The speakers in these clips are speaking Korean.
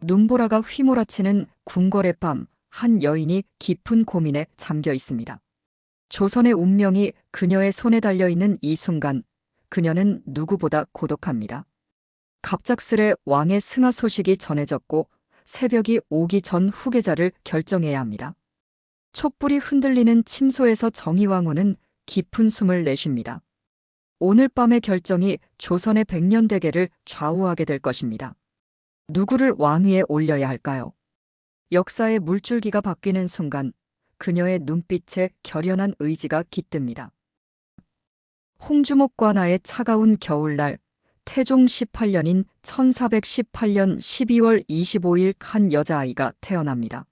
눈보라가 휘몰아치는 궁궐의 밤, 한 여인이 깊은 고민에 잠겨 있습니다. 조선의 운명이 그녀의 손에 달려있는 이 순간, 그녀는 누구보다 고독합니다. 갑작스레 왕의 승하 소식이 전해졌고 새벽이 오기 전 후계자를 결정해야 합니다. 촛불이 흔들리는 침소에서 정의왕후는 깊은 숨을 내쉽니다. 오늘 밤의 결정이 조선의 백년대계를 좌우하게 될 것입니다. 누구를 왕위에 올려야 할까요? 역사의 물줄기가 바뀌는 순간 그녀의 눈빛에 결연한 의지가 깃듭니다. 홍주목 관아의 차가운 겨울날, 태종 18년인 1418년 12월 25일 한 여자아이가 태어납니다.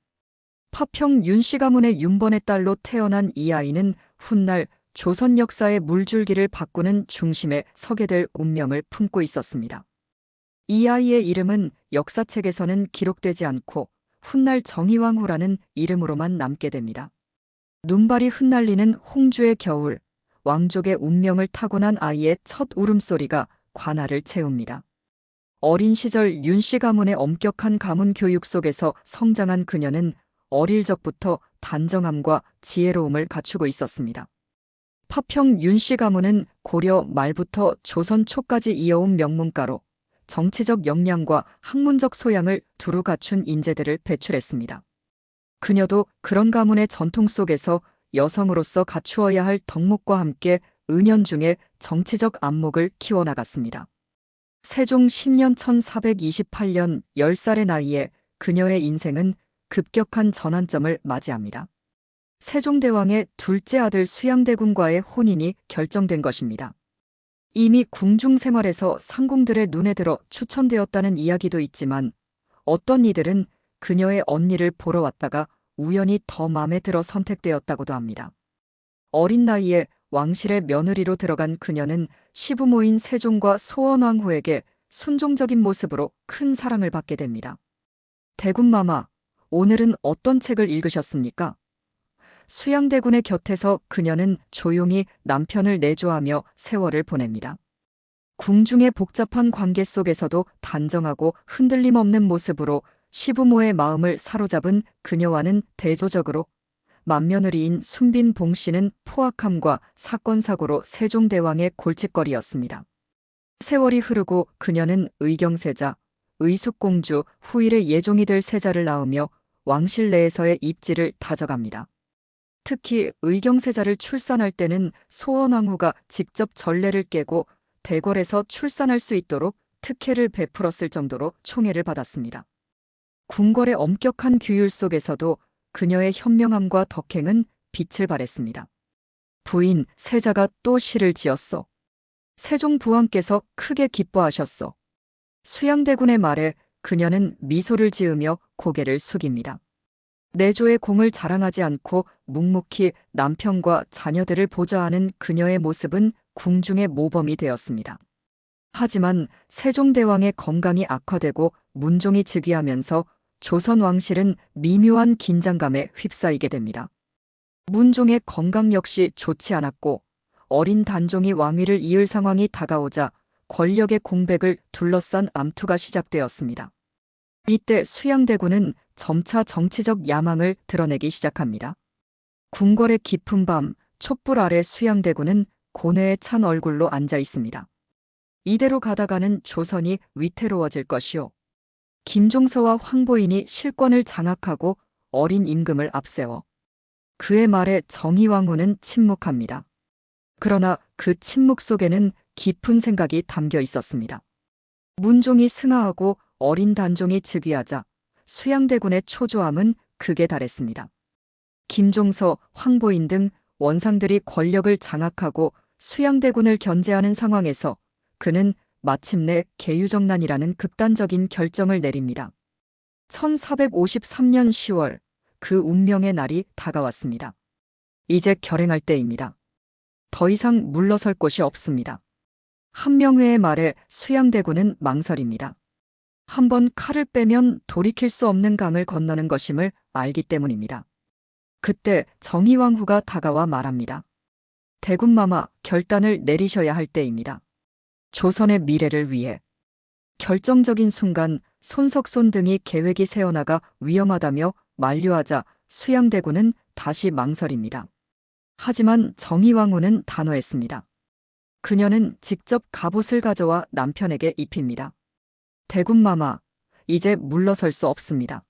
파평 윤씨 가문의 윤번의 딸로 태어난 이 아이는 훗날 조선 역사의 물줄기를 바꾸는 중심에 서게 될 운명을 품고 있었습니다. 이 아이의 이름은 역사책에서는 기록되지 않고 훗날 정의왕후라는 이름으로만 남게 됩니다. 눈발이 흩날리는 홍주의 겨울, 왕족의 운명을 타고난 아이의 첫 울음소리가 관아를 채웁니다. 어린 시절 윤씨 가문의 엄격한 가문 교육 속에서 성장한 그녀는 어릴 적부터 단정함과 지혜로움을 갖추고 있었습니다. 파평 윤씨 가문은 고려 말부터 조선 초까지 이어온 명문가로 정치적 역량과 학문적 소양을 두루 갖춘 인재들을 배출했습니다. 그녀도 그런 가문의 전통 속에서 여성으로서 갖추어야 할 덕목과 함께 은연중에 정치적 안목을 키워나갔습니다. 세종 10년 1428년 10살의 나이에 그녀의 인생은 급격한 전환점을 맞이합니다. 세종대왕의 둘째 아들 수양대군과의 혼인이 결정된 것입니다. 이미 궁중 생활에서 상궁들의 눈에 들어 추천되었다는 이야기도 있지만 어떤 이들은 그녀의 언니를 보러 왔다가 우연히 더 마음에 들어 선택되었다고도 합니다. 어린 나이에 왕실의 며느리로 들어간 그녀는 시부모인 세종과 소원왕후에게 순종적인 모습으로 큰 사랑을 받게 됩니다. 대군마마, 오늘은 어떤 책을 읽으셨습니까? 수양대군의 곁에서 그녀는 조용히 남편을 내조하며 세월을 보냅니다. 궁중의 복잡한 관계 속에서도 단정하고 흔들림 없는 모습으로 시부모의 마음을 사로잡은 그녀와는 대조적으로 맏며느리인 순빈 봉씨는 포악함과 사건 사고로 세종대왕의 골칫거리였습니다. 세월이 흐르고 그녀는 의경세자, 의숙공주, 후일의 예종이 될 세자를 낳으며 왕실 내에서의 입지를 다져갑니다. 특히 의경세자를 출산할 때는 소원왕후가 직접 전례를 깨고 대궐에서 출산할 수 있도록 특혜를 베풀었을 정도로 총애를 받았습니다. 궁궐의 엄격한 규율 속에서도 그녀의 현명함과 덕행은 빛을 발했습니다. 부인, 세자가 또 시를 지었소. 세종 부왕께서 크게 기뻐하셨소. 수양대군의 말에 그녀는 미소를 지으며 고개를 숙입니다. 내조의 공을 자랑하지 않고 묵묵히 남편과 자녀들을 보좌하는 그녀의 모습은 궁중의 모범이 되었습니다. 하지만 세종대왕의 건강이 악화되고 문종이 즉위하면서 조선 왕실은 미묘한 긴장감에 휩싸이게 됩니다. 문종의 건강 역시 좋지 않았고 어린 단종이 왕위를 이을 상황이 다가오자 권력의 공백을 둘러싼 암투가 시작되었습니다. 이때 수양대군은 점차 정치적 야망을 드러내기 시작합니다. 궁궐의 깊은 밤, 촛불 아래 수양대군은 고뇌에 찬 얼굴로 앉아 있습니다. 이대로 가다가는 조선이 위태로워질 것이오. 김종서와 황보인이 실권을 장악하고 어린 임금을 앞세워. 그의 말에 정의왕후는 침묵합니다. 그러나 그 침묵 속에는 깊은 생각이 담겨 있었습니다. 문종이 승하하고 어린 단종이 즉위하자 수양대군의 초조함은 극에 달했습니다. 김종서, 황보인 등 원상들이 권력을 장악하고 수양대군을 견제하는 상황에서 그는 마침내 계유정난이라는 극단적인 결정을 내립니다. 1453년 10월 그 운명의 날이 다가왔습니다. 이제 결행할 때입니다. 더 이상 물러설 곳이 없습니다. 한명회의 말에 수양대군은 망설입니다. 한번 칼을 빼면 돌이킬 수 없는 강을 건너는 것임을 알기 때문입니다. 그때 정의왕후가 다가와 말합니다. 대군마마, 결단을 내리셔야 할 때입니다. 조선의 미래를 위해. 결정적인 순간 손석손 등이 계획이 새어나가 위험하다며 만류하자 수양대군은 다시 망설입니다. 하지만 정의왕후는 단호했습니다. 그녀는 직접 갑옷을 가져와 남편에게 입힙니다. 대군마마, 이제 물러설 수 없습니다.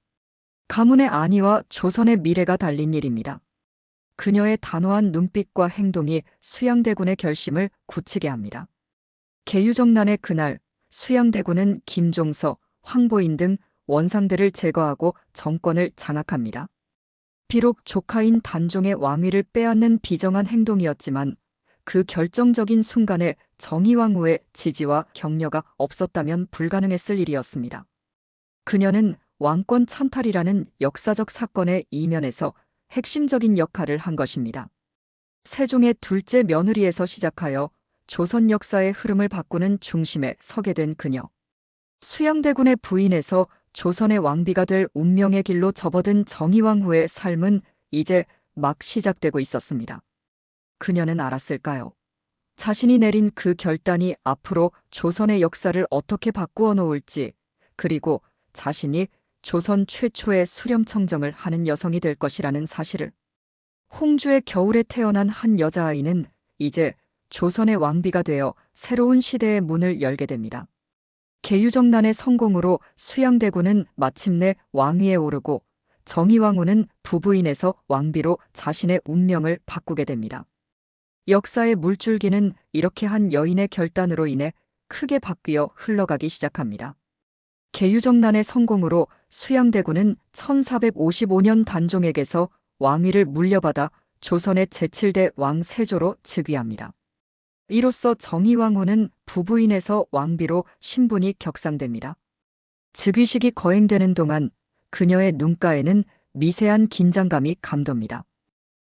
가문의 안위와 조선의 미래가 달린 일입니다. 그녀의 단호한 눈빛과 행동이 수양대군의 결심을 굳히게 합니다. 계유정난의 그날 수양대군은 김종서, 황보인 등 원상들을 제거하고 정권을 장악합니다. 비록 조카인 단종의 왕위를 빼앗는 비정한 행동이었지만 그 결정적인 순간에 정의왕후의 지지와 격려가 없었다면 불가능했을 일이었습니다. 그녀는 왕권 찬탈이라는 역사적 사건의 이면에서 핵심적인 역할을 한 것입니다. 세종의 둘째 며느리에서 시작하여 조선 역사의 흐름을 바꾸는 중심에 서게 된 그녀. 수양대군의 부인에서 조선의 왕비가 될 운명의 길로 접어든 정의왕후의 삶은 이제 막 시작되고 있었습니다. 그녀는 알았을까요? 자신이 내린 그 결단이 앞으로 조선의 역사를 어떻게 바꾸어 놓을지, 그리고 자신이 조선 최초의 수렴청정을 하는 여성이 될 것이라는 사실을. 홍주의 겨울에 태어난 한 여자아이는 이제 조선의 왕비가 되어 새로운 시대의 문을 열게 됩니다. 계유정난의 성공으로 수양대군은 마침내 왕위에 오르고 정의왕후는 부부인에서 왕비로 자신의 운명을 바꾸게 됩니다. 역사의 물줄기는 이렇게 한 여인의 결단으로 인해 크게 바뀌어 흘러가기 시작합니다. 계유정난의 성공으로 수양대군은 1455년 단종에게서 왕위를 물려받아 조선의 제7대 왕 세조로 즉위합니다. 이로써 정의왕후는 부부인에서 왕비로 신분이 격상됩니다. 즉위식이 거행되는 동안 그녀의 눈가에는 미세한 긴장감이 감돕니다.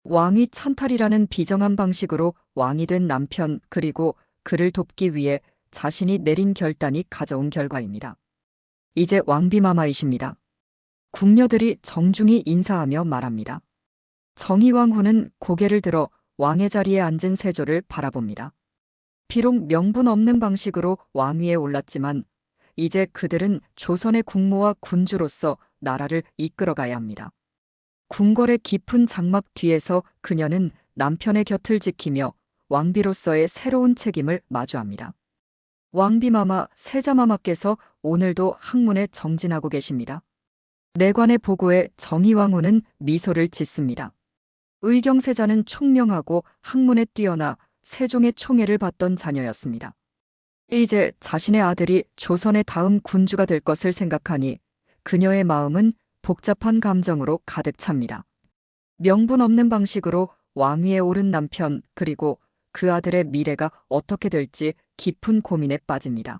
왕위 찬탈이라는 비정한 방식으로 왕이 된 남편, 그리고 그를 돕기 위해 자신이 내린 결단이 가져온 결과입니다. 이제 왕비마마이십니다. 궁녀들이 정중히 인사하며 말합니다. 정의왕후는 고개를 들어 왕의 자리에 앉은 세조를 바라봅니다. 비록 명분 없는 방식으로 왕위에 올랐지만 이제 그들은 조선의 국모와 군주로서 나라를 이끌어가야 합니다. 궁궐의 깊은 장막 뒤에서 그녀는 남편의 곁을 지키며 왕비로서의 새로운 책임을 마주합니다. 왕비마마, 세자마마께서 오늘도 학문에 정진하고 계십니다. 내관의 보고에 정의왕후는 미소를 짓습니다. 의경세자는 총명하고 학문에 뛰어나 세종의 총애를 받던 자녀였습니다. 이제 자신의 아들이 조선의 다음 군주가 될 것을 생각하니 그녀의 마음은 복잡한 감정으로 가득 찹니다. 명분 없는 방식으로 왕위에 오른 남편, 그리고 그 아들의 미래가 어떻게 될지 깊은 고민에 빠집니다.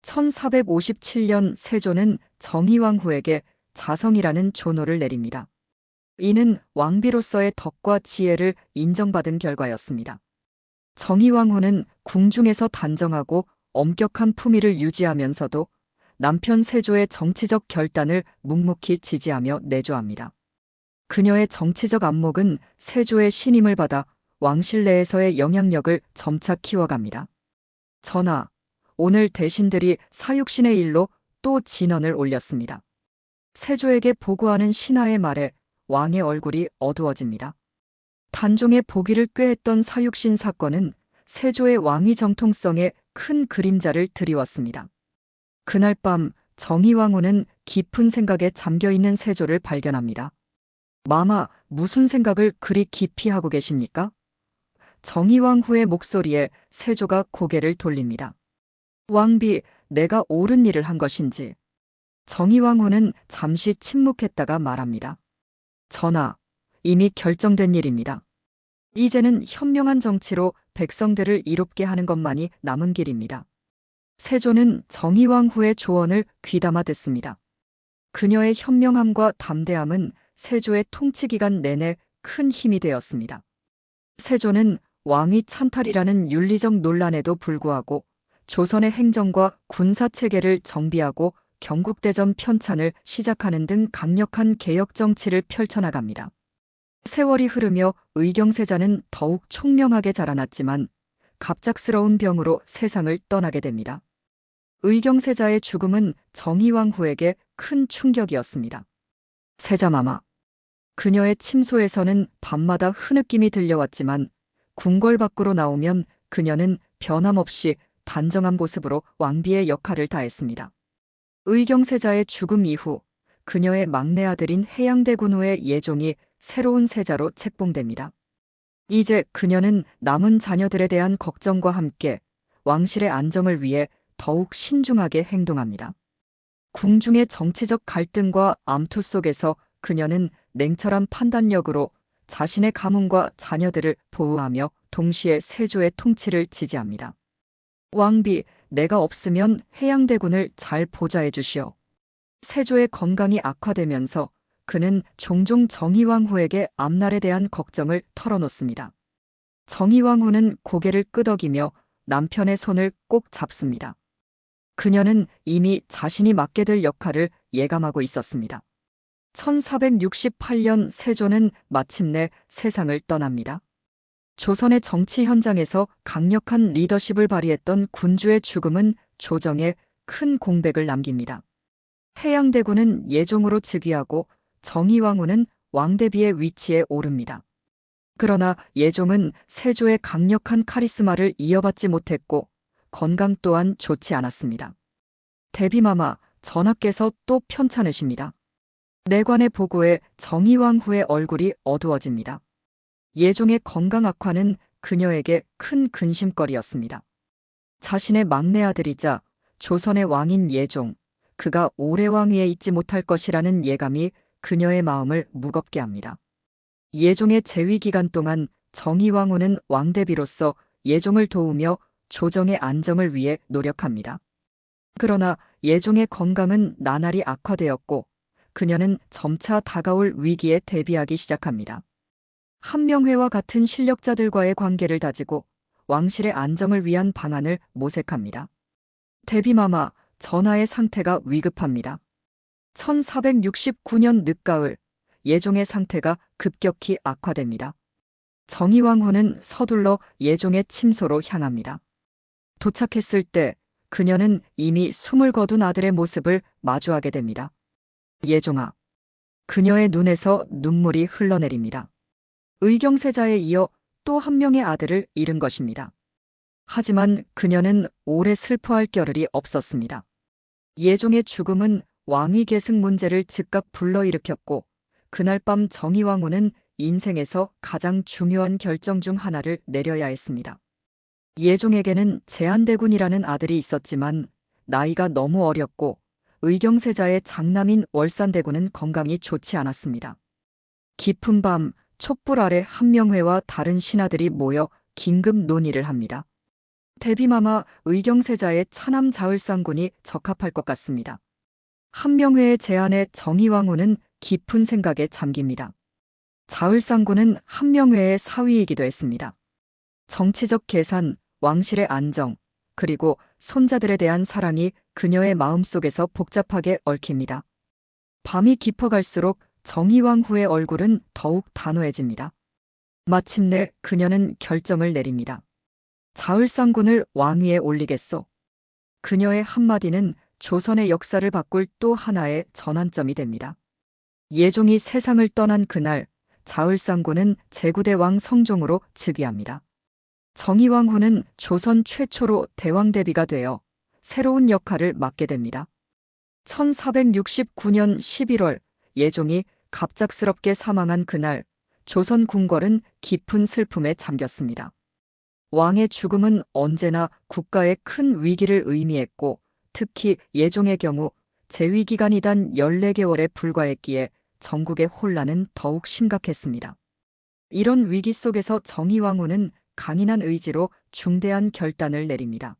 1457년 세조는 정의왕후에게 자성이라는 존호를 내립니다. 이는 왕비로서의 덕과 지혜를 인정받은 결과였습니다. 정의왕후는 궁중에서 단정하고 엄격한 품위를 유지하면서도 남편 세조의 정치적 결단을 묵묵히 지지하며 내조합니다. 그녀의 정치적 안목은 세조의 신임을 받아 왕실 내에서의 영향력을 점차 키워갑니다. 전하, 오늘 대신들이 사육신의 일로 또 진언을 올렸습니다. 세조에게 보고하는 신하의 말에 왕의 얼굴이 어두워집니다. 단종의 보기를 꾀했던 사육신 사건은 세조의 왕위 정통성에 큰 그림자를 드리웠습니다. 그날 밤 정의왕후는 깊은 생각에 잠겨있는 세조를 발견합니다. 마마, 무슨 생각을 그리 깊이 하고 계십니까? 정의왕후의 목소리에 세조가 고개를 돌립니다. 왕비, 내가 옳은 일을 한 것인지. 정의왕후는 잠시 침묵했다가 말합니다. 전하, 이미 결정된 일입니다. 이제는 현명한 정치로 백성들을 이롭게 하는 것만이 남은 길입니다. 세조는 정의왕후의 조언을 귀담아 듣습니다. 그녀의 현명함과 담대함은 세조의 통치 기간 내내 큰 힘이 되었습니다. 세조는 왕위 찬탈이라는 윤리적 논란에도 불구하고 조선의 행정과 군사 체계를 정비하고 경국대전 편찬을 시작하는 등 강력한 개혁 정치를 펼쳐나갑니다. 세월이 흐르며 의경세자는 더욱 총명하게 자라났지만 갑작스러운 병으로 세상을 떠나게 됩니다. 의경세자의 죽음은 정의왕 후에게 큰 충격이었습니다. 세자마마. 그녀의 침소에서는 밤마다 흐느낌이 들려왔지만 궁궐 밖으로 나오면 그녀는 변함없이 단정한 모습으로 왕비의 역할을 다했습니다. 의경세자의 죽음 이후 그녀의 막내 아들인 해양대군 후의 예종이 새로운 세자로 책봉됩니다. 이제 그녀는 남은 자녀들에 대한 걱정과 함께 왕실의 안정을 위해 더욱 신중하게 행동합니다. 궁중의 정치적 갈등과 암투 속에서 그녀는 냉철한 판단력으로 자신의 가문과 자녀들을 보호하며 동시에 세조의 통치를 지지합니다. 왕비, 내가 없으면 해양대군을 잘 보좌해 주시오. 세조의 건강이 악화되면서 그는 종종 정의왕 후에게 앞날에 대한 걱정을 털어놓습니다. 정의왕 후는 고개를 끄덕이며 남편의 손을 꼭 잡습니다. 그녀는 이미 자신이 맡게 될 역할을 예감하고 있었습니다. 1468년 세조는 마침내 세상을 떠납니다. 조선의 정치 현장에서 강력한 리더십을 발휘했던 군주의 죽음은 조정에 큰 공백을 남깁니다. 해양대군은 예종으로 즉위하고 정의왕 후는 왕대비의 위치에 오릅니다. 그러나 예종은 세조의 강력한 카리스마를 이어받지 못했고 건강 또한 좋지 않았습니다. 대비마마, 전하께서 또 편찮으십니다. 내관의 보고에 정의왕 후의 얼굴이 어두워집니다. 예종의 건강 악화는 그녀에게 큰 근심거리였습니다. 자신의 막내 아들이자 조선의 왕인 예종, 그가 오래 왕위에 있지 못할 것이라는 예감이 그녀의 마음을 무겁게 합니다. 예종의 재위 기간 동안 정의왕 후는 왕대비로서 예종을 도우며 조정의 안정을 위해 노력합니다. 그러나 예종의 건강은 나날이 악화되었고 그녀는 점차 다가올 위기에 대비하기 시작합니다. 한명회와 같은 실력자들과의 관계를 다지고 왕실의 안정을 위한 방안을 모색합니다. 대비마마, 전하의 상태가 위급합니다. 1469년 늦가을, 예종의 상태가 급격히 악화됩니다. 정의왕 후는 서둘러 예종의 침소로 향합니다. 도착했을 때 그녀는 이미 숨을 거둔 아들의 모습을 마주하게 됩니다. 예종아. 그녀의 눈에서 눈물이 흘러내립니다. 의경세자에 이어 또 한 명의 아들을 잃은 것입니다. 하지만 그녀는 오래 슬퍼할 겨를이 없었습니다. 예종의 죽음은 왕위 계승 문제를 즉각 불러일으켰고 그날 밤 정의왕 후는 인생에서 가장 중요한 결정 중 하나를 내려야 했습니다. 예종에게는 제한대군이라는 아들이 있었지만 나이가 너무 어렸고 의경세자의 장남인 월산대군은 건강이 좋지 않았습니다. 깊은 밤 촛불 아래 한명회와 다른 신하들이 모여 긴급 논의를 합니다. 대비마마, 의경세자의 차남 자을상군이 적합할 것 같습니다. 한명회의 제안에 정의왕 후는 깊은 생각에 잠깁니다. 자을상군은 한명회의 사위이기도 했습니다. 정치적 계산, 왕실의 안정, 그리고 손자들에 대한 사랑이 그녀의 마음속에서 복잡하게 얽힙니다. 밤이 깊어갈수록 정의왕 후의 얼굴은 더욱 단호해집니다. 마침내 그녀는 결정을 내립니다. 자을상군을 왕위에 올리겠소. 그녀의 한마디는 조선의 역사를 바꿀 또 하나의 전환점이 됩니다. 예종이 세상을 떠난 그날, 자을상군은 제구대 왕 성종으로 즉위합니다. 정의왕 후는 조선 최초로 대왕대비가 되어 새로운 역할을 맡게 됩니다. 1469년 11월 예종이 갑작스럽게 사망한 그날, 조선 궁궐은 깊은 슬픔에 잠겼습니다. 왕의 죽음은 언제나 국가의 큰 위기를 의미했고 특히 예종의 경우 재위 기간이 단 14개월에 불과했기에 전국의 혼란은 더욱 심각했습니다. 이런 위기 속에서 정의왕 후는 강인한 의지로 중대한 결단을 내립니다.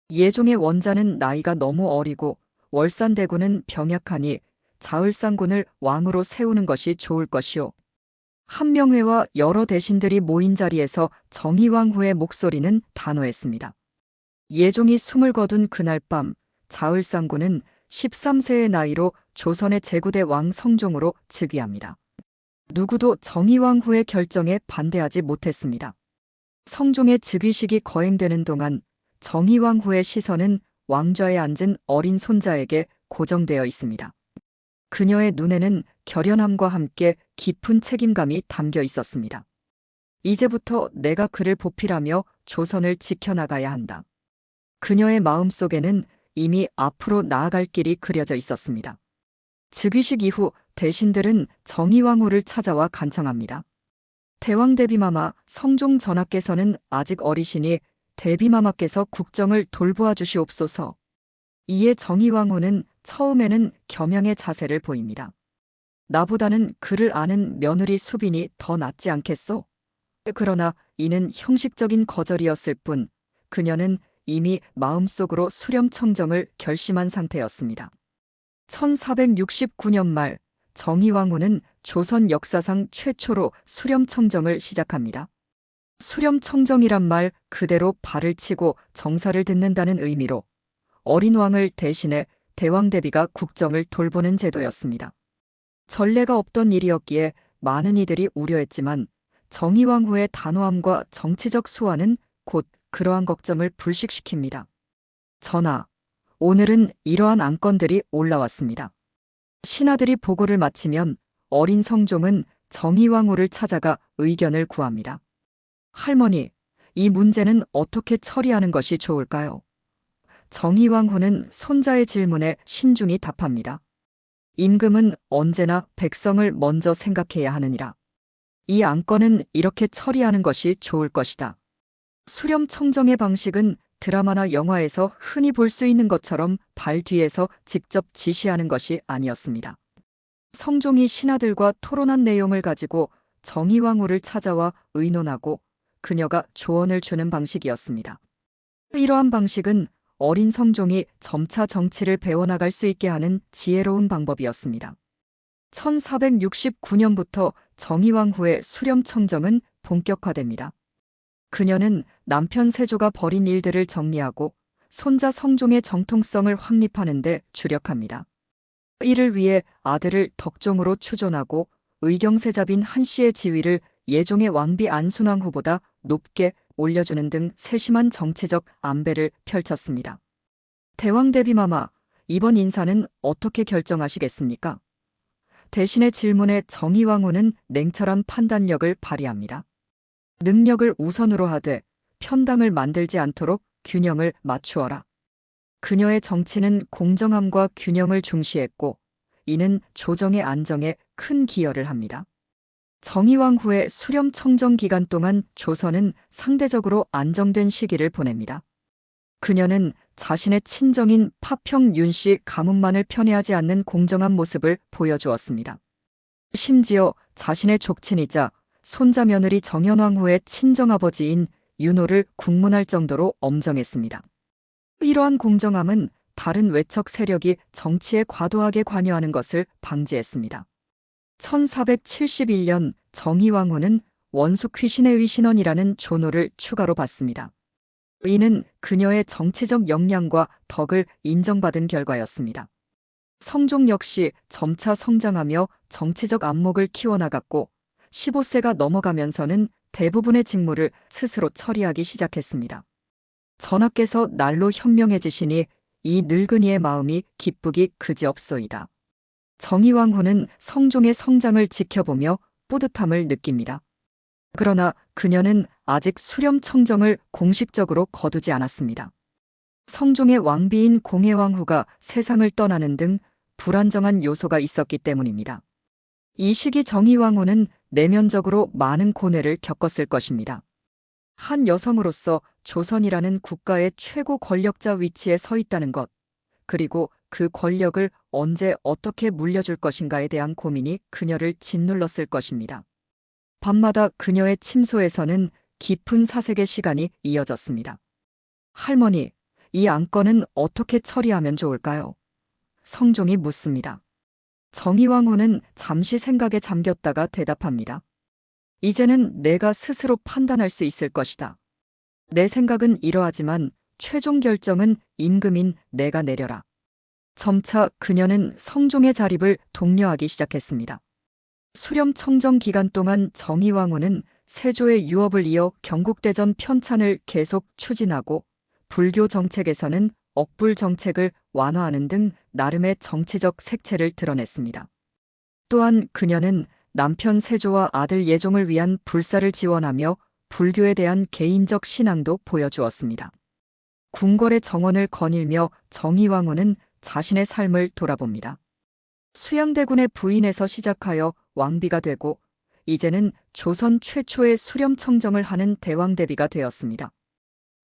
예종의 원자는 나이가 너무 어리고 월산대군은 병약하니 자을상군을 왕으로 세우는 것이 좋을 것이오. 한명회와 여러 대신들이 모인 자리에서 정의왕 후의 목소리는 단호했습니다. 예종이 숨을 거둔 그날 밤 자을상군은 13세의 나이로 조선의 제구대 왕 성종으로 즉위합니다. 누구도 정의왕 후의 결정에 반대하지 못했습니다. 성종의 즉위식이 거행되는 동안 정의왕 후의 시선은 왕좌에 앉은 어린 손자에게 고정되어 있습니다. 그녀의 눈에는 결연함과 함께 깊은 책임감이 담겨 있었습니다. 이제부터 내가 그를 보필하며 조선을 지켜나가야 한다. 그녀의 마음속에는 이미 앞으로 나아갈 길이 그려져 있었습니다. 즉위식 이후 대신들은 정의왕후를 찾아와 간청합니다. 대왕 대비마마 성종 전하께서는 아직 어리시니 대비마마께서 국정을 돌보아 주시옵소서. 이에 정의왕후는 처음에는 겸양의 자세를 보입니다. 나보다는 그를 아는 며느리 수빈이 더 낫지 않겠소? 그러나 이는 형식적인 거절이었을 뿐 그녀는 이미 마음속으로 수렴청정을 결심한 상태였습니다. 1469년 말 정의왕후는 조선 역사상 최초로 수렴청정을 시작합니다. 수렴청정이란 말 그대로 발을 치고 정사를 듣는다는 의미로 어린 왕을 대신해 대왕 대비가 국정을 돌보는 제도였습니다. 전례가 없던 일이었기에 많은 이들이 우려했지만 정의왕후의 단호함과 정치적 수완은 곧 그러한 걱정을 불식시킵니다. 전하, 오늘은 이러한 안건들이 올라왔습니다. 신하들이 보고를 마치면 어린 성종은 정의왕후를 찾아가 의견을 구합니다. 할머니, 이 문제는 어떻게 처리하는 것이 좋을까요? 정의왕후는 손자의 질문에 신중히 답합니다. 임금은 언제나 백성을 먼저 생각해야 하느니라. 이 안건은 이렇게 처리하는 것이 좋을 것이다. 수렴청정의 방식은 드라마나 영화에서 흔히 볼 수 있는 것처럼 발 뒤에서 직접 지시하는 것이 아니었습니다. 성종이 신하들과 토론한 내용을 가지고 정의왕후를 찾아와 의논하고 그녀가 조언을 주는 방식이었습니다. 이러한 방식은 어린 성종이 점차 정치를 배워나갈 수 있게 하는 지혜로운 방법이었습니다. 1469년부터 정의왕후의 수렴청정은 본격화됩니다. 그녀는 남편 세조가 벌인 일들을 정리하고 손자 성종의 정통성을 확립하는 데 주력합니다. 이를 위해 아들을 덕종으로 추존하고 의경세자빈 한씨의 지위를 예종의 왕비 안순왕후보다 높게 올려주는 등 세심한 정치적 안배를 펼쳤습니다. 대왕 대비마마, 이번 인사는 어떻게 결정하시겠습니까? 대신의 질문에 정의왕후는 냉철한 판단력을 발휘합니다. 능력을 우선으로 하되 편당을 만들지 않도록 균형을 맞추어라. 그녀의 정치는 공정함과 균형을 중시했고 이는 조정의 안정에 큰 기여를 합니다. 정의왕후의 수렴청정 기간 동안 조선은 상대적으로 안정된 시기를 보냅니다. 그녀는 자신의 친정인 파평 윤씨 가문만을 편애하지 않는 공정한 모습을 보여주었습니다. 심지어 자신의 족친이자 손자 며느리 정현왕후의 친정아버지인 윤호를 국문할 정도로 엄정했습니다. 이러한 공정함은 다른 외척 세력이 정치에 과도하게 관여하는 것을 방지했습니다. 1471년 정의왕후는 원숙휘신의 신원이라는 존호를 추가로 받습니다. 이는 그녀의 정치적 역량과 덕을 인정받은 결과였습니다. 성종 역시 점차 성장하며 정치적 안목을 키워나갔고 15세가 넘어가면서는 대부분의 직무를 스스로 처리하기 시작했습니다. 전하께서 날로 현명해지시니 이 늙은이의 마음이 기쁘기 그지없소이다. 정의왕후는 성종의 성장을 지켜보며 뿌듯함을 느낍니다. 그러나 그녀는 아직 수렴청정을 공식적으로 거두지 않았습니다. 성종의 왕비인 공혜왕후가 세상을 떠나는 등 불안정한 요소가 있었기 때문입니다. 이 시기 정의왕후는 내면적으로 많은 고뇌를 겪었을 것입니다. 한 여성으로서 조선이라는 국가의 최고 권력자 위치에 서 있다는 것, 그리고 그 권력을 언제 어떻게 물려줄 것인가에 대한 고민이 그녀를 짓눌렀을 것입니다. 밤마다 그녀의 침소에서는 깊은 사색의 시간이 이어졌습니다. 할머니, 이 안건은 어떻게 처리하면 좋을까요? 성종이 묻습니다. 정의왕후는 잠시 생각에 잠겼다가 대답합니다. 이제는 내가 스스로 판단할 수 있을 것이다. 내 생각은 이러하지만 최종 결정은 임금인 내가 내려라. 점차 그녀는 성종의 자립을 독려하기 시작했습니다. 수렴청정 기간 동안 정의왕후는 세조의 유업을 이어 경국대전 편찬을 계속 추진하고 불교 정책에서는 억불 정책을 완화하는 등 나름의 정치적 색채를 드러냈습니다. 또한 그녀는 남편 세조와 아들 예종을 위한 불사를 지원하며 불교에 대한 개인적 신앙도 보여주었습니다. 궁궐의 정원을 거닐며 정의왕후는 자신의 삶을 돌아봅니다. 수양대군의 부인에서 시작하여 왕비가 되고 이제는 조선 최초의 수렴청정을 하는 대왕대비가 되었습니다.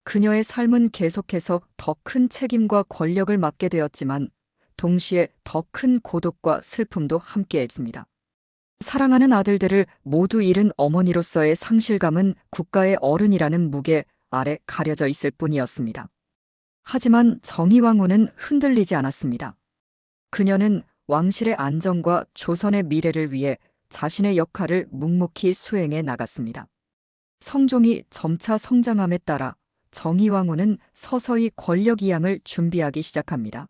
그녀의 삶은 계속해서 더 큰 책임과 권력을 맡게 되었지만 동시에 더 큰 고독과 슬픔도 함께했습니다. 사랑하는 아들들을 모두 잃은 어머니로서의 상실감은 국가의 어른이라는 무게 아래 가려져 있을 뿐이었습니다. 하지만 정의왕후는 흔들리지 않았습니다. 그녀는 왕실의 안정과 조선의 미래를 위해 자신의 역할을 묵묵히 수행해 나갔습니다. 성종이 점차 성장함에 따라 정의왕후는 서서히 권력 이양을 준비하기 시작합니다.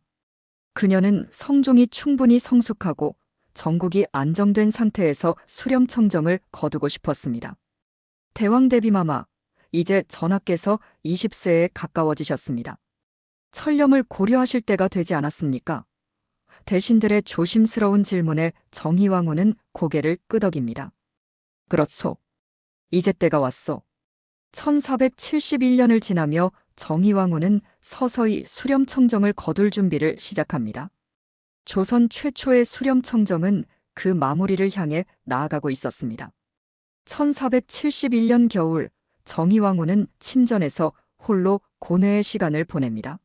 그녀는 성종이 충분히 성숙하고 전국이 안정된 상태에서 수렴청정을 거두고 싶었습니다. 대왕대비마마, 이제 전하께서 20세에 가까워지셨습니다. 철렴을 고려하실 때가 되지 않았습니까? 대신들의 조심스러운 질문에 정의왕후는 고개를 끄덕입니다. 그렇소. 이제 때가 왔소. 1471년을 지나며 정의왕후는 서서히 수렴청정을 거둘 준비를 시작합니다. 조선 최초의 수렴청정은 그 마무리를 향해 나아가고 있었습니다. 1471년 겨울 정의왕후는 침전에서 홀로 고뇌의 시간을 보냅니다.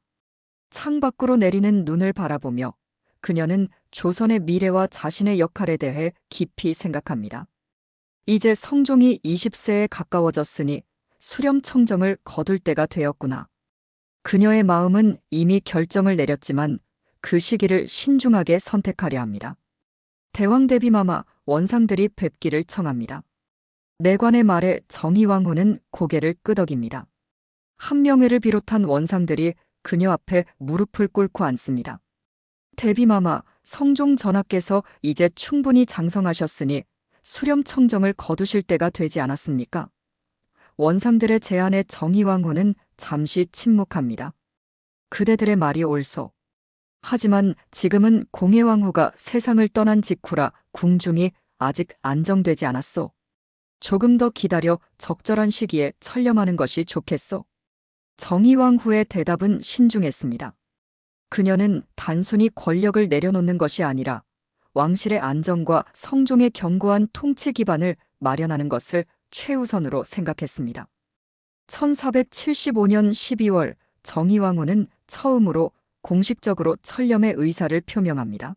창밖으로 내리는 눈을 바라보며 그녀는 조선의 미래와 자신의 역할에 대해 깊이 생각합니다. 이제 성종이 20세에 가까워졌으니 수렴청정을 거둘 때가 되었구나. 그녀의 마음은 이미 결정을 내렸지만 그 시기를 신중하게 선택하려 합니다. 대왕대비마마, 원상들이 뵙기를 청합니다. 내관의 말에 정의왕후는 고개를 끄덕입니다. 한명회를 비롯한 원상들이 그녀 앞에 무릎을 꿇고 앉습니다. 대비마마, 성종 전하께서 이제 충분히 장성하셨으니 수렴청정을 거두실 때가 되지 않았습니까? 원상들의 제안에 정의왕후는 잠시 침묵합니다. 그대들의 말이 옳소. 하지만 지금은 공예왕후가 세상을 떠난 직후라 궁중이 아직 안정되지 않았소. 조금 더 기다려 적절한 시기에 철렴하는 것이 좋겠소. 정의왕후의 대답은 신중했습니다. 그녀는 단순히 권력을 내려놓는 것이 아니라 왕실의 안정과 성종의 견고한 통치 기반을 마련하는 것을 최우선으로 생각했습니다. 1475년 12월 정의왕후는 처음으로 공식적으로 철렴의 의사를 표명합니다.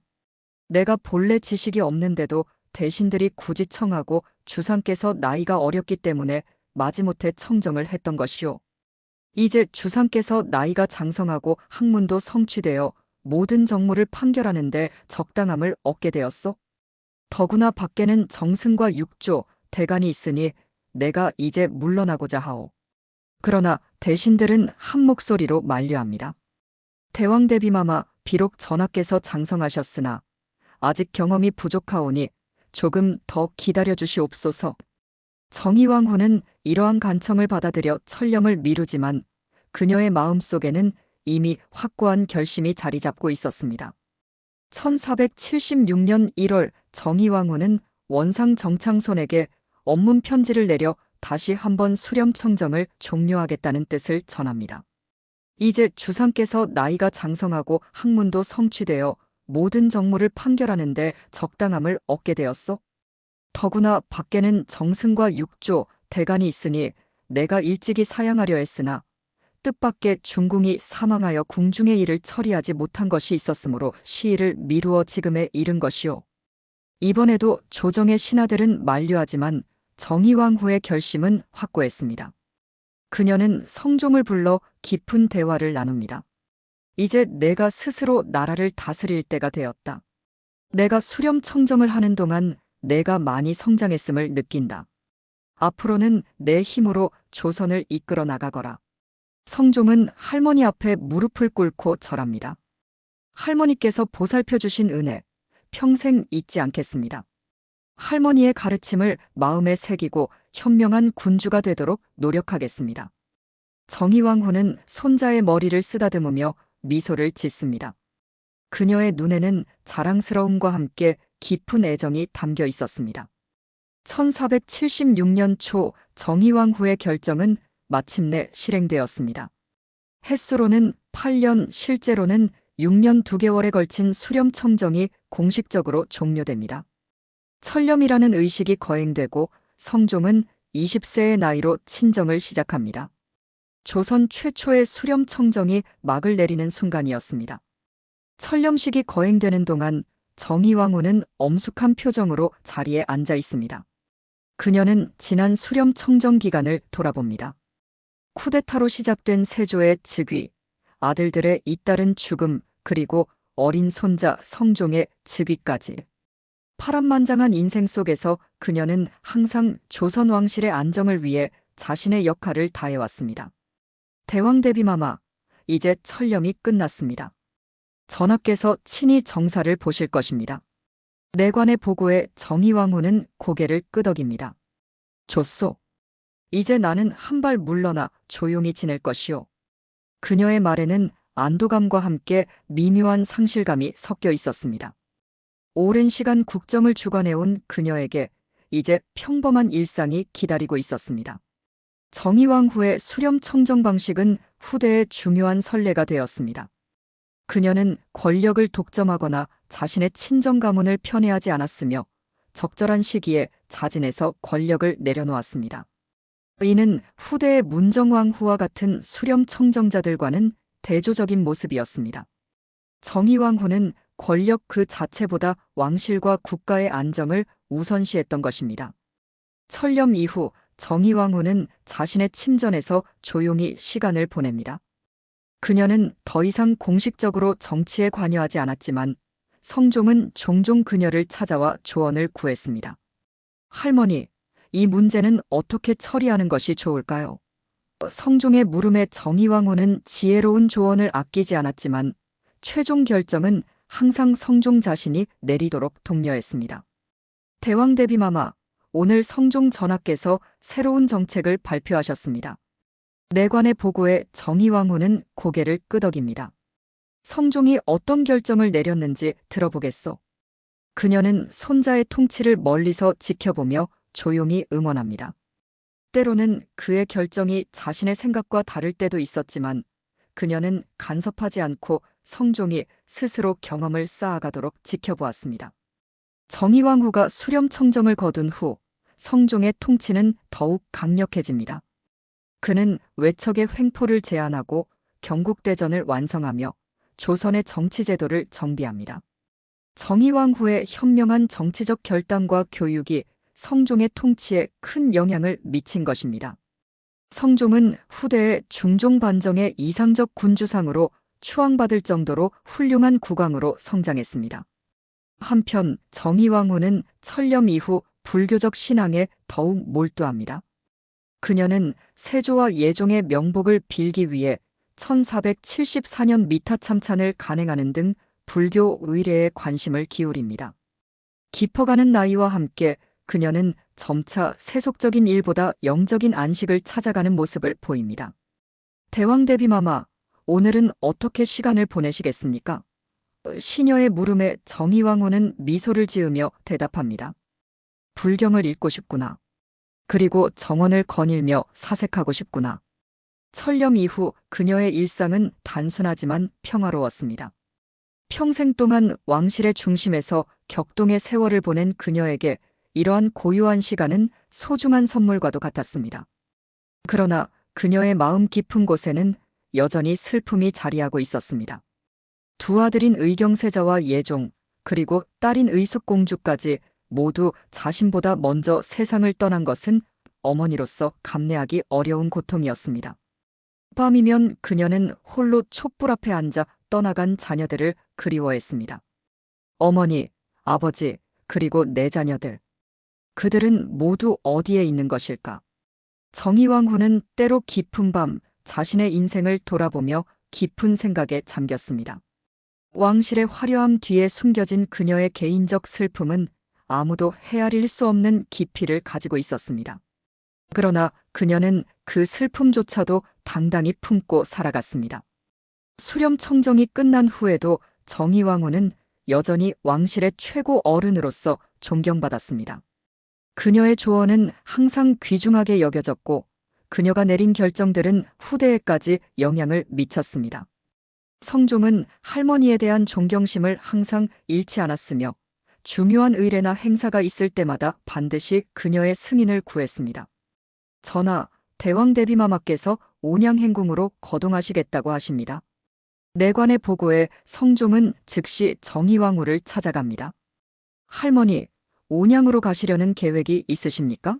내가 본래 지식이 없는데도 대신들이 굳이 청하고 주상께서 나이가 어렸기 때문에 마지못해 청정을 했던 것이오. 이제 주상께서 나이가 장성하고 학문도 성취되어 모든 정무를 판결하는 데 적당함을 얻게 되었소. 더구나 밖에는 정승과 육조, 대간이 있으니 내가 이제 물러나고자 하오. 그러나 대신들은 한 목소리로 만류합니다. 대왕대비마마, 비록 전하께서 장성하셨으나 아직 경험이 부족하오니 조금 더 기다려 주시옵소서. 정의왕후는 이러한 간청을 받아들여 철렴을 미루지만 그녀의 마음속에는 이미 확고한 결심이 자리 잡고 있었습니다. 1476년 1월 정의왕후는 원상 정창손에게 원문 편지를 내려 다시 한번 수렴청정을 종료하겠다는 뜻을 전합니다. 이제 주상께서 나이가 장성하고 학문도 성취되어 모든 정무를 판결하는데 적당함을 얻게 되었소. 더구나 밖에는 정승과 육조, 대간이 있으니 내가 일찍이 사양하려 했으나 뜻밖의 중궁이 사망하여 궁중의 일을 처리하지 못한 것이 있었으므로 시일을 미루어 지금에 이른 것이오. 이번에도 조정의 신하들은 만류하지만 정의왕후의 결심은 확고했습니다. 그녀는 성종을 불러 깊은 대화를 나눕니다. 이제 내가 스스로 나라를 다스릴 때가 되었다. 내가 수렴청정을 하는 동안 내가 많이 성장했음을 느낀다. 앞으로는 내 힘으로 조선을 이끌어 나가거라. 성종은 할머니 앞에 무릎을 꿇고 절합니다. 할머니께서 보살펴 주신 은혜, 평생 잊지 않겠습니다. 할머니의 가르침을 마음에 새기고 현명한 군주가 되도록 노력하겠습니다. 정의왕후는 손자의 머리를 쓰다듬으며 미소를 짓습니다. 그녀의 눈에는 자랑스러움과 함께 깊은 애정이 담겨 있었습니다. 1476년 초 정의왕후의 결정은 마침내 실행되었습니다. 횟수로는 8년, 실제로는 6년 2개월에 걸친 수렴 청정이 공식적으로 종료됩니다. 철렴이라는 의식이 거행되고 성종은 20세의 나이로 친정을 시작합니다. 조선 최초의 수렴 청정이 막을 내리는 순간이었습니다. 철렴식이 거행되는 동안 정의왕후는 엄숙한 표정으로 자리에 앉아 있습니다. 그녀는 지난 수렴 청정 기간을 돌아봅니다. 쿠데타로 시작된 세조의 즉위, 아들들의 잇따른 죽음, 그리고 어린 손자 성종의 즉위까지. 파란만장한 인생 속에서 그녀는 항상 조선 왕실의 안정을 위해 자신의 역할을 다해왔습니다. 대왕 대비마마, 이제 철렴이 끝났습니다. 전하께서 친히 정사를 보실 것입니다. 내관의 보고에 정의왕후는 고개를 끄덕입니다. 좋소. 이제 나는 한 발 물러나 조용히 지낼 것이오. 그녀의 말에는 안도감과 함께 미묘한 상실감이 섞여 있었습니다. 오랜 시간 국정을 주관해온 그녀에게 이제 평범한 일상이 기다리고 있었습니다. 정의왕후의 수렴 청정 방식은 후대의 중요한 선례가 되었습니다. 그녀는 권력을 독점하거나 자신의 친정 가문을 편애하지 않았으며 적절한 시기에 자진해서 권력을 내려놓았습니다. 이는 후대의 문정왕후와 같은 수렴 청정자들과는 대조적인 모습이었습니다. 정의왕후는 권력 그 자체보다 왕실과 국가의 안정을 우선시했던 것입니다. 철렴 이후 정의왕후는 자신의 침전에서 조용히 시간을 보냅니다. 그녀는 더 이상 공식적으로 정치에 관여하지 않았지만 성종은 종종 그녀를 찾아와 조언을 구했습니다. 할머니, 이 문제는 어떻게 처리하는 것이 좋을까요? 성종의 물음에 정의왕후는 지혜로운 조언을 아끼지 않았지만 최종 결정은 항상 성종 자신이 내리도록 독려했습니다. 대왕 대비마마, 오늘 성종 전하께서 새로운 정책을 발표하셨습니다. 내관의 보고에 정의왕후는 고개를 끄덕입니다. 성종이 어떤 결정을 내렸는지 들어보겠소. 그녀는 손자의 통치를 멀리서 지켜보며 조용히 응원합니다. 때로는 그의 결정이 자신의 생각과 다를 때도 있었지만 그녀는 간섭하지 않고 성종이 스스로 경험을 쌓아가도록 지켜보았습니다. 정의왕후가 수렴 청정을 거둔 후 성종의 통치는 더욱 강력해집니다. 그는 외척의 횡포를 제한하고 경국대전을 완성하며 조선의 정치제도를 정비합니다. 정의왕후의 현명한 정치적 결단과 교육이 성종의 통치에 큰 영향을 미친 것입니다. 성종은 후대의 중종반정의 이상적 군주상으로 추앙받을 정도로 훌륭한 국왕으로 성장했습니다. 한편 정의왕후는 철렴 이후 불교적 신앙에 더욱 몰두합니다. 그녀는 세조와 예종의 명복을 빌기 위해 1474년 미타참찬을 간행하는 등 불교 의례에 관심을 기울입니다. 깊어가는 나이와 함께 그녀는 점차 세속적인 일보다 영적인 안식을 찾아가는 모습을 보입니다. 대왕 대비마마, 오늘은 어떻게 시간을 보내시겠습니까? 시녀의 물음에 정의왕후는 미소를 지으며 대답합니다. 불경을 읽고 싶구나. 그리고 정원을 거닐며 사색하고 싶구나. 철렴 이후 그녀의 일상은 단순하지만 평화로웠습니다. 평생 동안 왕실의 중심에서 격동의 세월을 보낸 그녀에게 이러한 고요한 시간은 소중한 선물과도 같았습니다. 그러나 그녀의 마음 깊은 곳에는 여전히 슬픔이 자리하고 있었습니다. 두 아들인 의경세자와 예종, 그리고 딸인 의숙공주까지 모두 자신보다 먼저 세상을 떠난 것은 어머니로서 감내하기 어려운 고통이었습니다. 밤이면 그녀는 홀로 촛불 앞에 앉아 떠나간 자녀들을 그리워했습니다. 어머니, 아버지, 그리고 내 자녀들. 그들은 모두 어디에 있는 것일까? 정의왕후는 때로 깊은 밤 자신의 인생을 돌아보며 깊은 생각에 잠겼습니다. 왕실의 화려함 뒤에 숨겨진 그녀의 개인적 슬픔은 아무도 헤아릴 수 없는 깊이를 가지고 있었습니다. 그러나 그녀는 그 슬픔조차도 당당히 품고 살아갔습니다. 수렴청정이 끝난 후에도 정의왕후는 여전히 왕실의 최고 어른으로서 존경받았습니다. 그녀의 조언은 항상 귀중하게 여겨졌고 그녀가 내린 결정들은 후대에까지 영향을 미쳤습니다. 성종은 할머니에 대한 존경심을 항상 잃지 않았으며 중요한 의례나 행사가 있을 때마다 반드시 그녀의 승인을 구했습니다. 전하, 대왕대비마마께서 온양행궁으로 거동하시겠다고 하십니다. 내관의 보고에 성종은 즉시 정의왕후를 찾아갑니다. 할머니, 온양으로 가시려는 계획이 있으십니까?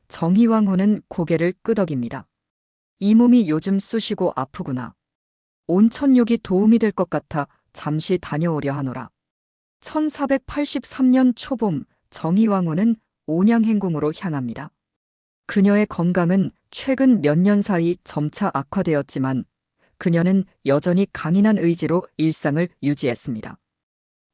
정의왕후는 고개를 끄덕입니다. 이 몸이 요즘 쑤시고 아프구나. 온천욕이 도움이 될 것 같아 잠시 다녀오려 하노라. 1483년 초봄 정의왕후는 온양행궁으로 향합니다. 그녀의 건강은 최근 몇 년 사이 점차 악화되었지만 그녀는 여전히 강인한 의지로 일상을 유지했습니다.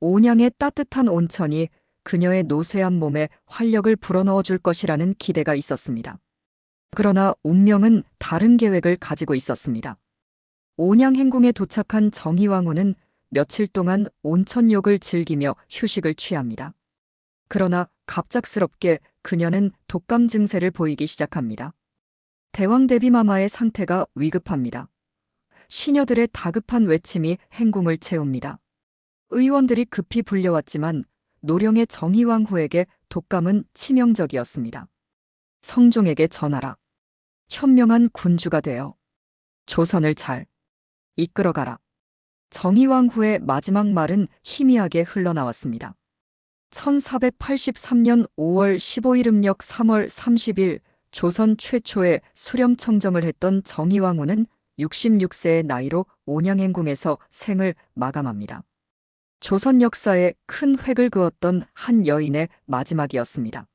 온양의 따뜻한 온천이 그녀의 노쇠한 몸에 활력을 불어넣어 줄 것이라는 기대가 있었습니다. 그러나 운명은 다른 계획을 가지고 있었습니다. 온양행궁에 도착한 정의왕후는 며칠 동안 온천욕을 즐기며 휴식을 취합니다. 그러나 갑작스럽게 그녀는 독감 증세를 보이기 시작합니다. 대왕대비마마의 상태가 위급합니다. 시녀들의 다급한 외침이 행궁을 채웁니다. 의원들이 급히 불려왔지만 노령의 정의왕후에게 독감은 치명적이었습니다. 성종에게 전하라. 현명한 군주가 되어 조선을 잘 이끌어가라. 정의왕후의 마지막 말은 희미하게 흘러나왔습니다. 1483년 5월 15일 음력 3월 30일 조선 최초의 수렴청정을 했던 정의왕후는 66세의 나이로 온양행궁에서 생을 마감합니다. 조선 역사에 큰 획을 그었던 한 여인의 마지막이었습니다.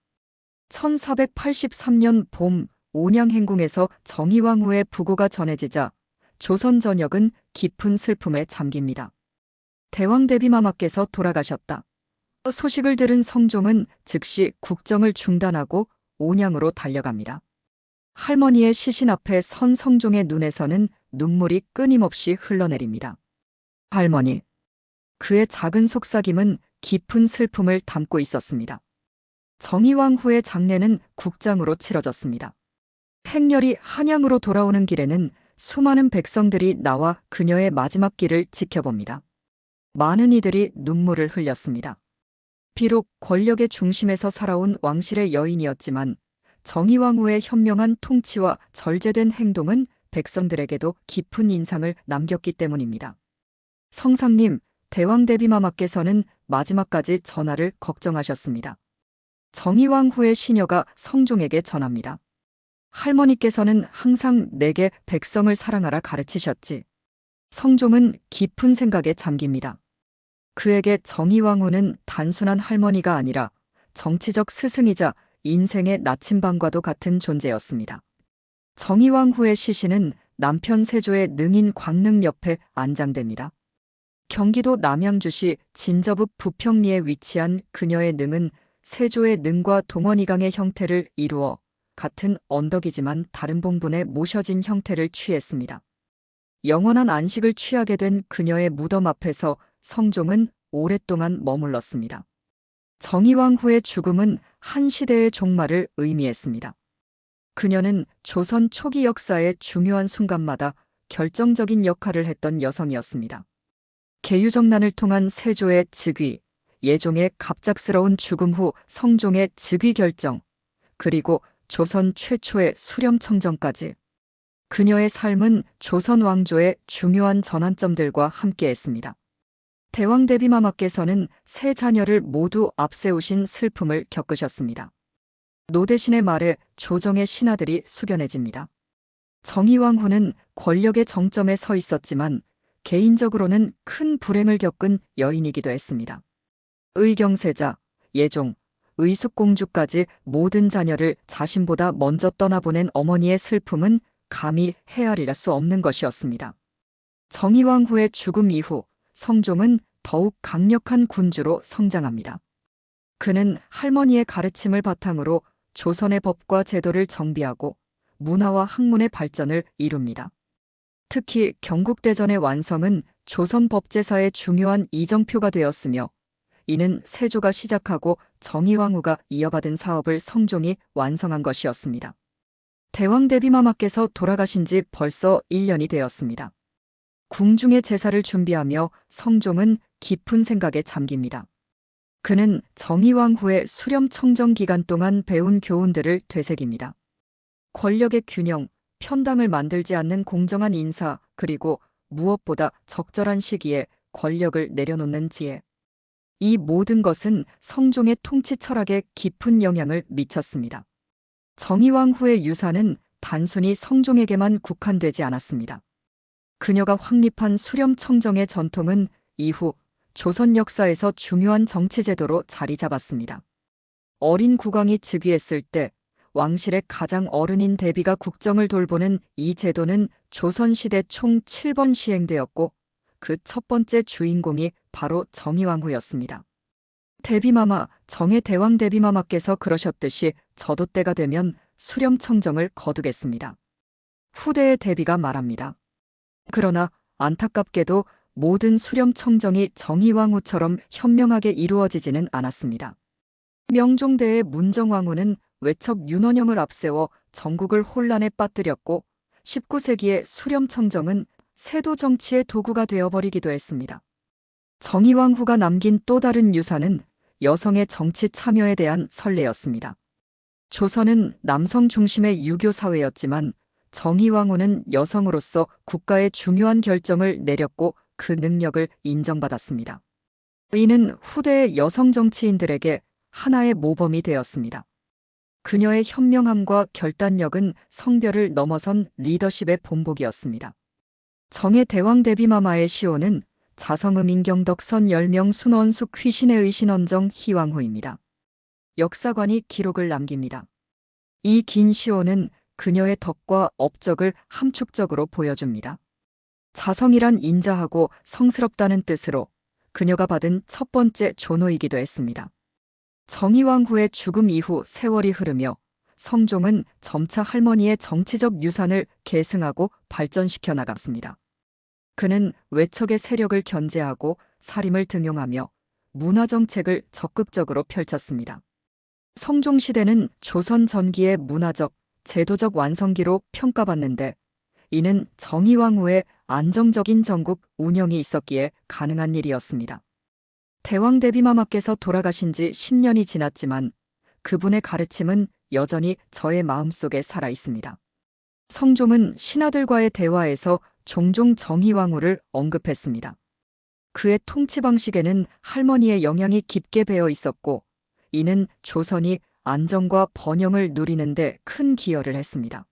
1483년 봄 온양행궁에서 정의왕후의 부고가 전해지자 조선 전역은 깊은 슬픔에 잠깁니다. 대왕대비마마께서 돌아가셨다. 소식을 들은 성종은 즉시 국정을 중단하고 온양으로 달려갑니다. 할머니의 시신 앞에 선 성종의 눈에서는 눈물이 끊임없이 흘러내립니다. 할머니. 그의 작은 속삭임은 깊은 슬픔을 담고 있었습니다. 정의왕후의 장례는 국장으로 치러졌습니다. 행렬이 한양으로 돌아오는 길에는 수많은 백성들이 나와 그녀의 마지막 길을 지켜봅니다. 많은 이들이 눈물을 흘렸습니다. 비록 권력의 중심에서 살아온 왕실의 여인이었지만 정의왕후의 현명한 통치와 절제된 행동은 백성들에게도 깊은 인상을 남겼기 때문입니다. 성상님, 대왕대비마마께서는 마지막까지 전하를 걱정하셨습니다. 정의왕후의 시녀가 성종에게 전합니다. 할머니께서는 항상 내게 백성을 사랑하라 가르치셨지. 성종은 깊은 생각에 잠깁니다. 그에게 정의왕후는 단순한 할머니가 아니라 정치적 스승이자 인생의 나침반과도 같은 존재였습니다. 정의왕후의 시신은 남편 세조의 능인 광릉 옆에 안장됩니다. 경기도 남양주시 진저읍 부평리에 위치한 그녀의 능은 세조의 능과 동원이강의 형태를 이루어 같은 언덕이지만 다른 봉분에 모셔진 형태를 취했습니다. 영원한 안식을 취하게 된 그녀의 무덤 앞에서 성종은 오랫동안 머물렀습니다. 정의왕후의 죽음은 한 시대의 종말을 의미했습니다. 그녀는 조선 초기 역사의 중요한 순간마다 결정적인 역할을 했던 여성이었습니다. 계유정난을 통한 세조의 즉위, 예종의 갑작스러운 죽음 후 성종의 즉위 결정, 그리고 조선 최초의 수렴청정까지 그녀의 삶은 조선 왕조의 중요한 전환점들과 함께했습니다. 대왕대비마마께서는 세 자녀를 모두 앞세우신 슬픔을 겪으셨습니다. 노대신의 말에 조정의 신하들이 숙연해집니다. 정의왕후는 권력의 정점에 서 있었지만 개인적으로는 큰 불행을 겪은 여인이기도 했습니다. 의경세자, 예종, 의숙공주까지 모든 자녀를 자신보다 먼저 떠나보낸 어머니의 슬픔은 감히 헤아릴 수 없는 것이었습니다. 정의왕후의 죽음 이후 성종은 더욱 강력한 군주로 성장합니다. 그는 할머니의 가르침을 바탕으로 조선의 법과 제도를 정비하고 문화와 학문의 발전을 이룹니다. 특히 경국대전의 완성은 조선 법제사의 중요한 이정표가 되었으며, 이는 세조가 시작하고 정의왕후가 이어받은 사업을 성종이 완성한 것이었습니다. 대왕대비마마께서 돌아가신 지 벌써 1년이 되었습니다. 궁중의 제사를 준비하며 성종은 깊은 생각에 잠깁니다. 그는 정의왕후의 수렴청정 기간 동안 배운 교훈들을 되새깁니다. 권력의 균형, 편당을 만들지 않는 공정한 인사, 그리고 무엇보다 적절한 시기에 권력을 내려놓는 지혜. 이 모든 것은 성종의 통치 철학에 깊은 영향을 미쳤습니다. 정의왕후의 유산은 단순히 성종에게만 국한되지 않았습니다. 그녀가 확립한 수렴청정의 전통은 이후 조선 역사에서 중요한 정치제도로 자리 잡았습니다. 어린 국왕이 즉위했을 때 왕실의 가장 어른인 대비가 국정을 돌보는 이 제도는 조선시대 총 7번 시행되었고, 그 첫 번째 주인공이 바로 정의왕후였습니다. 대비마마, 정의 대왕 대비마마께서 그러셨듯이 저도 때가 되면 수렴청정을 거두겠습니다. 후대의 대비가 말합니다. 그러나 안타깝게도 모든 수렴청정이 정의왕후처럼 현명하게 이루어지지는 않았습니다. 명종대의 문정왕후는 외척 윤원영을 앞세워 전국을 혼란에 빠뜨렸고, 19세기의 수렴청정은 세도 정치의 도구가 되어버리기도 했습니다. 정의왕후가 남긴 또 다른 유산은 여성의 정치 참여에 대한 선례였습니다. 조선은 남성 중심의 유교 사회였지만 정의왕후는 여성으로서 국가의 중요한 결정을 내렸고 그 능력을 인정받았습니다. 이는 후대의 여성 정치인들에게 하나의 모범이 되었습니다. 그녀의 현명함과 결단력은 성별을 넘어선 리더십의 본보기였습니다. 정의 대왕 대비마마의 시호는 자성음인경덕 선열명 순원숙 휘신의 의신언정 희왕후입니다. 역사관이 기록을 남깁니다. 이 긴 시호는 그녀의 덕과 업적을 함축적으로 보여줍니다. 자성이란 인자하고 성스럽다는 뜻으로 그녀가 받은 첫 번째 존호이기도 했습니다. 정의왕후의 죽음 이후 세월이 흐르며 성종은 점차 할머니의 정치적 유산을 계승하고 발전시켜 나갔습니다. 그는 외척의 세력을 견제하고 사림을 등용하며 문화정책을 적극적으로 펼쳤습니다. 성종시대는 조선 전기의 문화적, 제도적 완성기로 평가받는데, 이는 정의왕후의 안정적인 전국 운영이 있었기에 가능한 일이었습니다. 대왕 대비마마께서 돌아가신 지 10년이 지났지만 그분의 가르침은 여전히 저의 마음속에 살아 있습니다. 성종은 신하들과의 대화에서 종종 정의왕후를 언급했습니다. 그의 통치 방식에는 할머니의 영향이 깊게 배어 있었고, 이는 조선이 안정과 번영을 누리는데 큰 기여를 했습니다.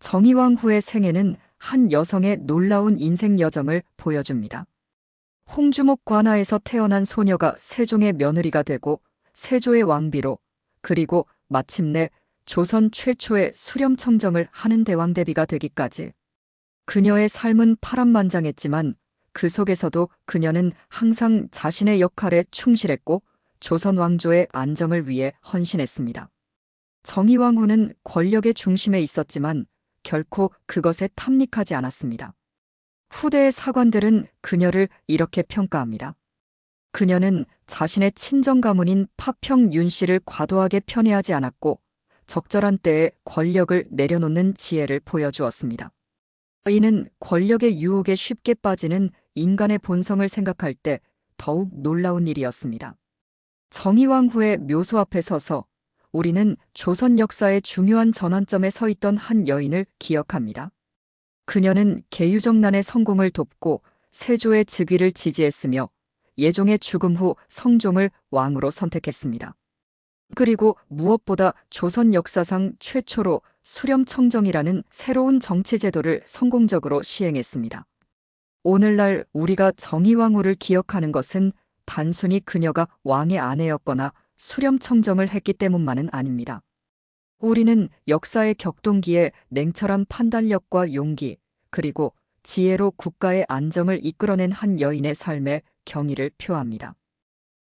정의왕후의 생애는 한 여성의 놀라운 인생 여정을 보여줍니다. 홍주목 관하에서 태어난 소녀가 세종의 며느리가 되고 세조의 왕비로, 그리고 마침내 조선 최초의 수렴청정을 하는 대왕대비가 되기까지. 그녀의 삶은 파란만장했지만 그 속에서도 그녀는 항상 자신의 역할에 충실했고 조선 왕조의 안정을 위해 헌신했습니다. 정의왕후는 권력의 중심에 있었지만 결코 그것에 탐닉하지 않았습니다. 후대의 사관들은 그녀를 이렇게 평가합니다. 그녀는 자신의 친정 가문인 파평 윤씨를 과도하게 편애하지 않았고 적절한 때에 권력을 내려놓는 지혜를 보여주었습니다. 이는 권력의 유혹에 쉽게 빠지는 인간의 본성을 생각할 때 더욱 놀라운 일이었습니다. 정의왕후의 묘소 앞에 서서 우리는 조선 역사의 중요한 전환점에 서 있던 한 여인을 기억합니다. 그녀는 계유정난의 성공을 돕고 세조의 즉위를 지지했으며 예종의 죽음 후 성종을 왕으로 선택했습니다. 그리고 무엇보다 조선 역사상 최초로 수렴청정이라는 새로운 정치제도를 성공적으로 시행했습니다. 오늘날 우리가 정의왕후를 기억하는 것은 단순히 그녀가 왕의 아내였거나 수렴청정을 했기 때문만은 아닙니다. 우리는 역사의 격동기에 냉철한 판단력과 용기, 그리고 지혜로 국가의 안정을 이끌어낸 한 여인의 삶에 경의를 표합니다.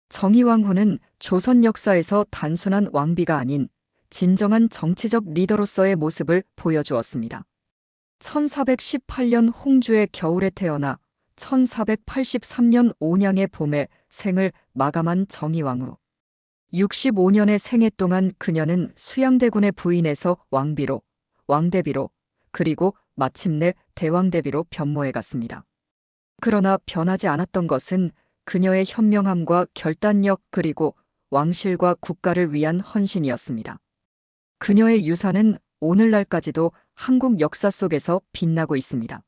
정의왕후는 조선 역사에서 단순한 왕비가 아닌 진정한 정치적 리더로서의 모습을 보여주었습니다. 1418년 홍주의 겨울에 태어나 1483년 온양의 봄에 생을 마감한 정의왕후. 65년의 생애 동안 그녀는 수양대군의 부인에서 왕비로, 왕대비로, 그리고 마침내 대왕대비로 변모해 갔습니다. 그러나 변하지 않았던 것은 그녀의 현명함과 결단력 그리고 왕실과 국가를 위한 헌신이었습니다. 그녀의 유산은 오늘날까지도 한국 역사 속에서 빛나고 있습니다.